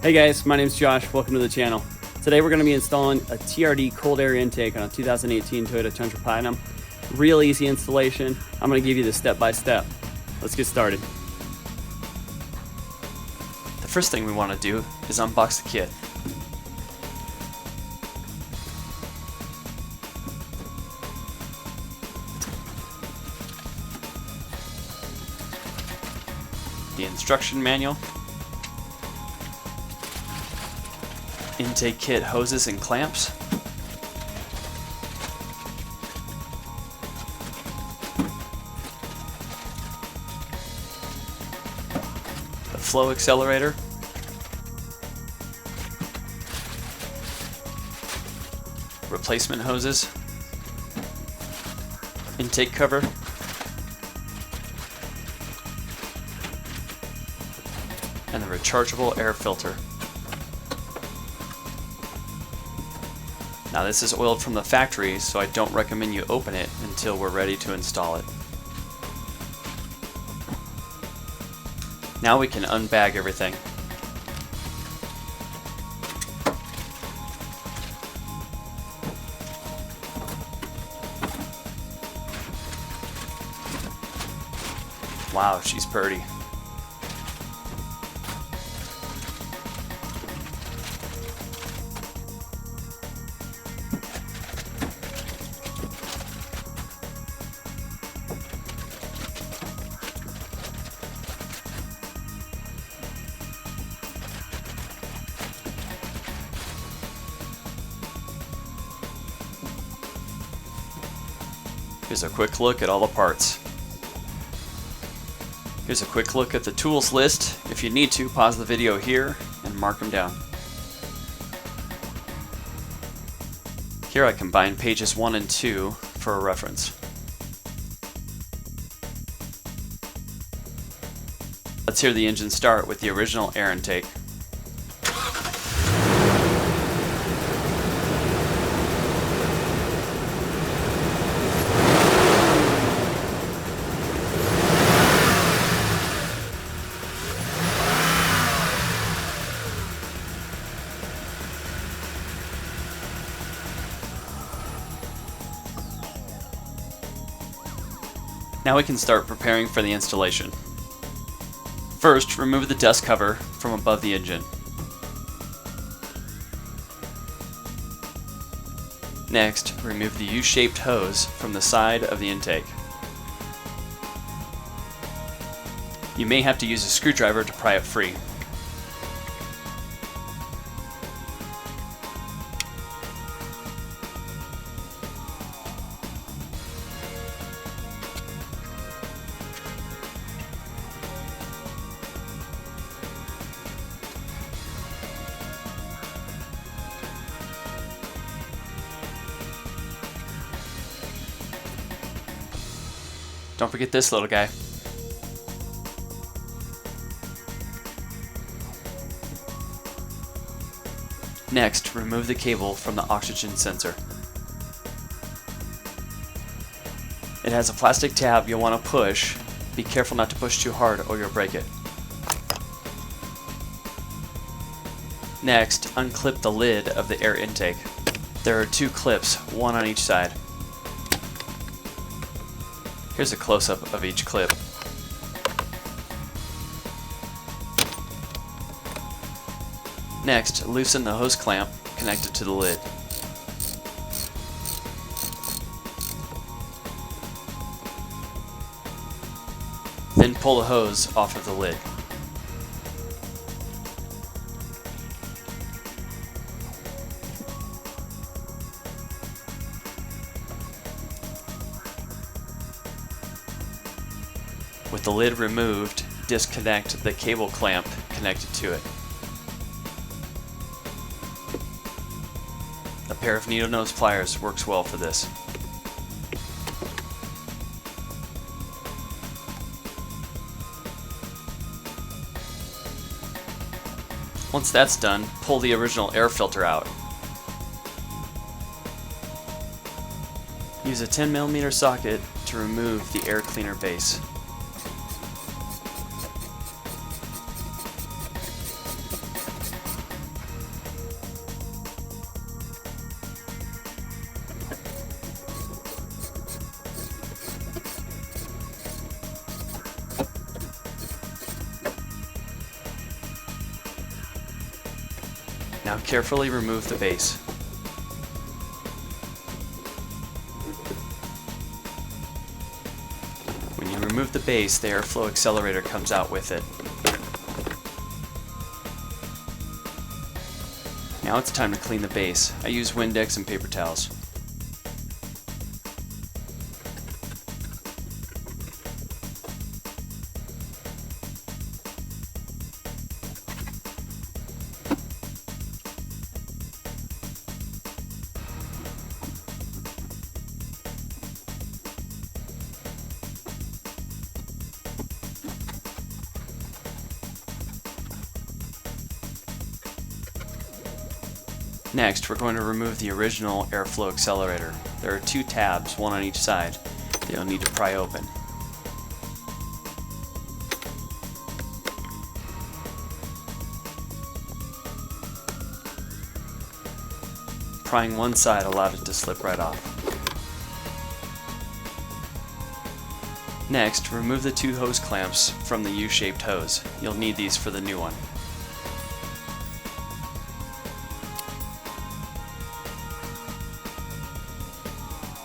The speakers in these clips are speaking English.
Hey guys, my name's Josh. Welcome to the channel. Today we're going to be installing a TRD Cold Air Intake on a 2018 Toyota Tundra Platinum. Real easy installation. I'm going to give you the step-by-step. Let's get started. The first thing we want to do is unbox the kit. The instruction manual, intake kit hoses and clamps, the flow accelerator, replacement hoses, intake cover, and the rechargeable air filter. Now this is oiled from the factory, so I don't recommend you open it until we're ready to install it. Now we can unbag everything. Wow, she's pretty. Here's a quick look at all the parts. Here's a quick look at the tools list. If you need to, pause the video here and mark them down. Here I combine pages 1 and 2 for a reference. Let's hear the engine start with the original air intake. Now we can start preparing for the installation. First, remove the dust cover from above the engine. Next, remove the U-shaped hose from the side of the intake. You may have to use a screwdriver to pry it free. Don't forget this little guy. Next, remove the cable from the oxygen sensor. It has a plastic tab you'll want to push. Be careful not to push too hard or you'll break it. Next, unclip the lid of the air intake. There are 2 clips, one on each side. Here's a close-up of each clip. Next, loosen the hose clamp connected to the lid. Then pull the hose off of the lid. With the lid removed, disconnect the cable clamp connected to it. A pair of needle nose pliers works well for this. Once that's done, pull the original air filter out. Use a 10mm socket to remove the air cleaner base. Now carefully remove the base. When you remove the base, the airflow accelerator comes out with it. Now it's time to clean the base. I use Windex and paper towels. Next, we're going to remove the original airflow accelerator. There are two tabs, one on each side, that you'll need to pry open. Prying one side allowed it to slip right off. Next, remove the two hose clamps from the U-shaped hose. You'll need these for the new one.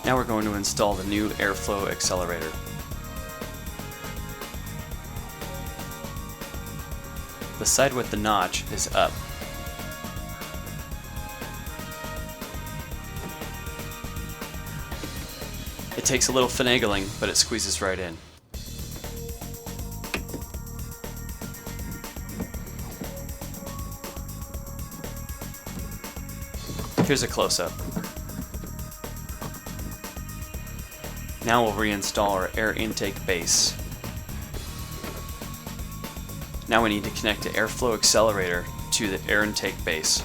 Now we're going to install the new airflow accelerator. The side with the notch is up. It takes a little finagling, but it squeezes right in. Here's a close-up. Now we'll reinstall our air intake base. Now we need to connect the airflow accelerator to the air intake base.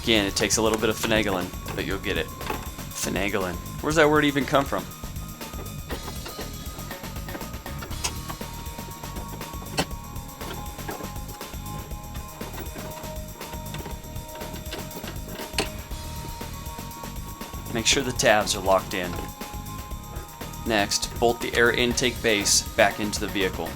Again, it takes a little bit of finagling, but you'll get it. Finagling. Where's that word even come from? Make sure the tabs are locked in. Next, bolt the air intake base back into the vehicle.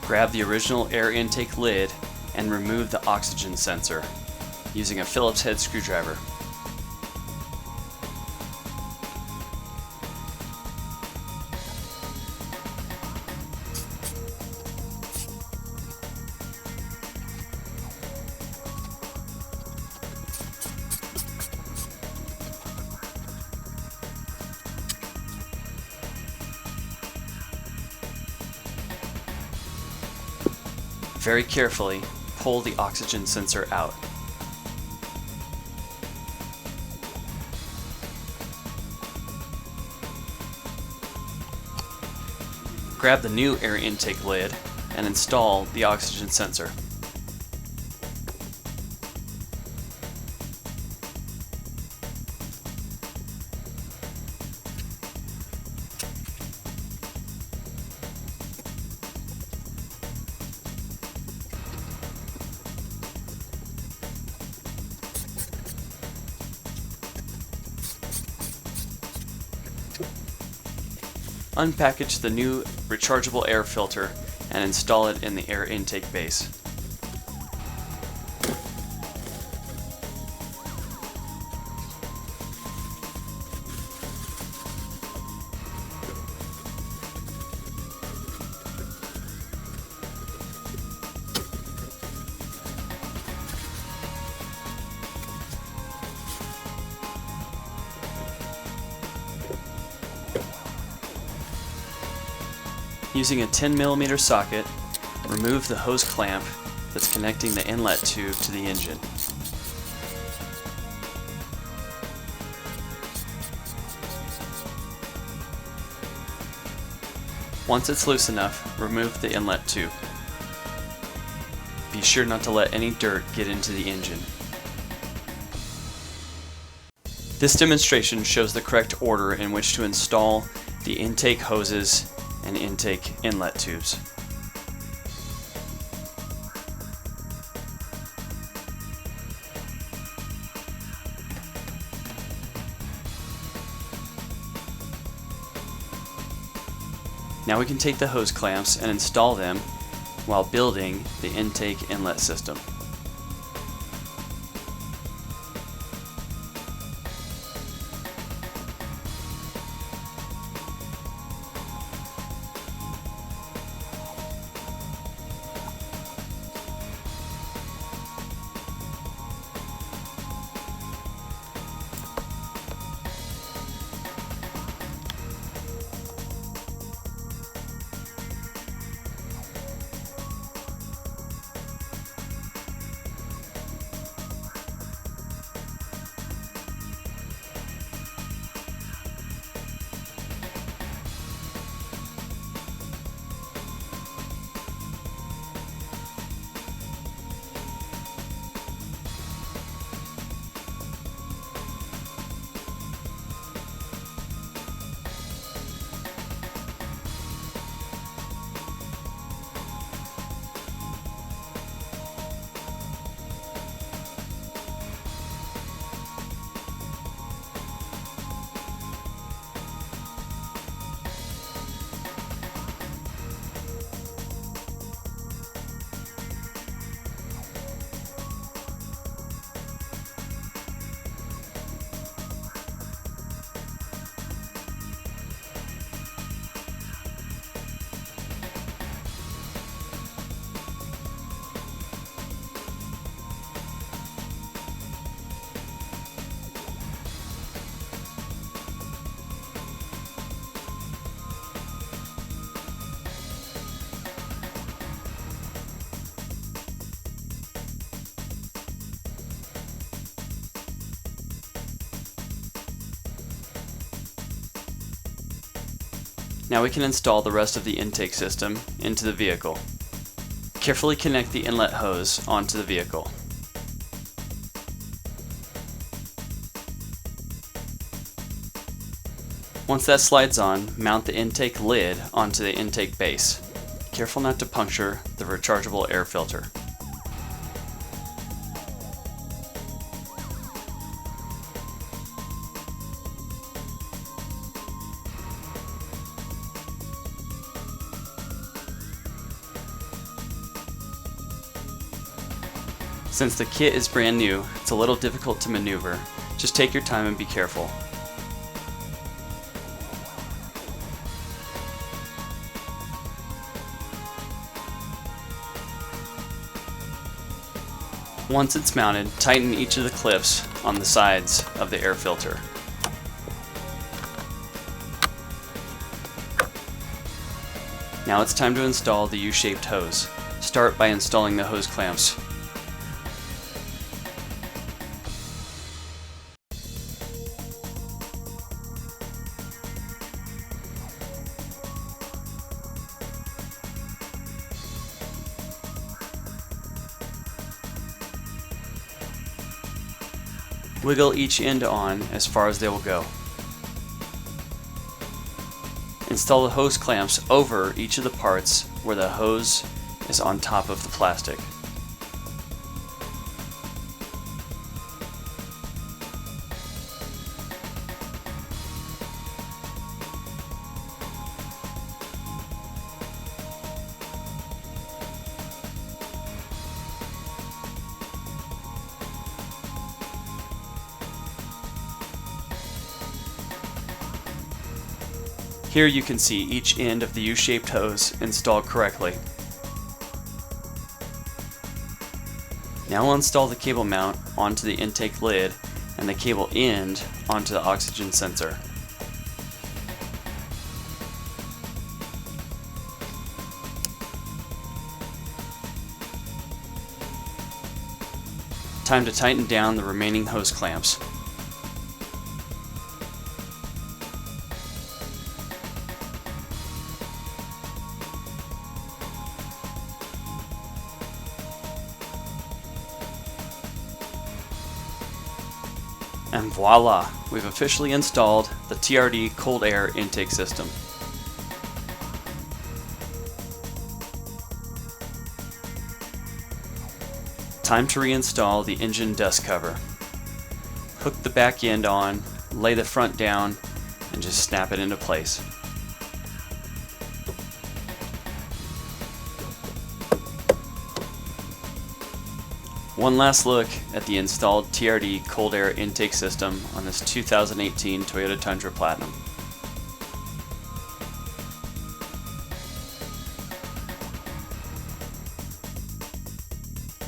Grab the original air intake lid and remove the oxygen sensor using a Phillips head screwdriver. Very carefully, pull the oxygen sensor out. Grab the new air intake lid and install the oxygen sensor. Unpackage the new rechargeable air filter and install it in the air intake base. Using a 10mm socket, remove the hose clamp that's connecting the inlet tube to the engine. Once it's loose enough, remove the inlet tube. Be sure not to let any dirt get into the engine. This demonstration shows the correct order in which to install the intake hoses and intake inlet tubes. Now we can take the hose clamps and install them while building the intake inlet system. Now we can install the rest of the intake system into the vehicle. Carefully connect the inlet hose onto the vehicle. Once that slides on, mount the intake lid onto the intake base. Careful not to puncture the rechargeable air filter. Since the kit is brand new, it's a little difficult to maneuver. Just take your time and be careful. Once it's mounted, tighten each of the clips on the sides of the air filter. Now it's time to install the U-shaped hose. Start by installing the hose clamps. Wiggle each end on as far as they will go. Install the hose clamps over each of the parts where the hose is on top of the plastic. Here you can see each end of the U-shaped hose installed correctly. Now we'll install the cable mount onto the intake lid and the cable end onto the oxygen sensor. Time to tighten down the remaining hose clamps. And voila, we've officially installed the TRD Cold Air Intake system. Time to reinstall the engine dust cover. Hook the back end on, lay the front down, and just snap it into place. One last look at the installed TRD Cold Air Intake system on this 2018 Toyota Tundra Platinum.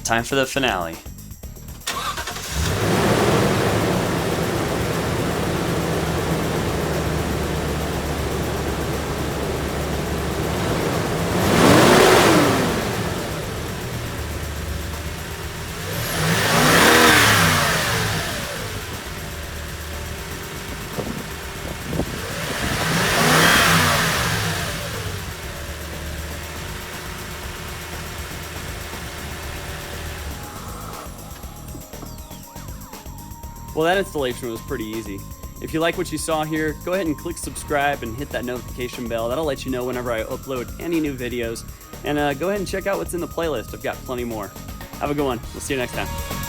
Time for the finale. Well, that installation was pretty easy. If you like what you saw here, go ahead and click subscribe and hit that notification bell. That'll let you know whenever I upload any new videos. And go ahead and check out what's in the playlist. I've got plenty more. Have a good one. We'll see you next time.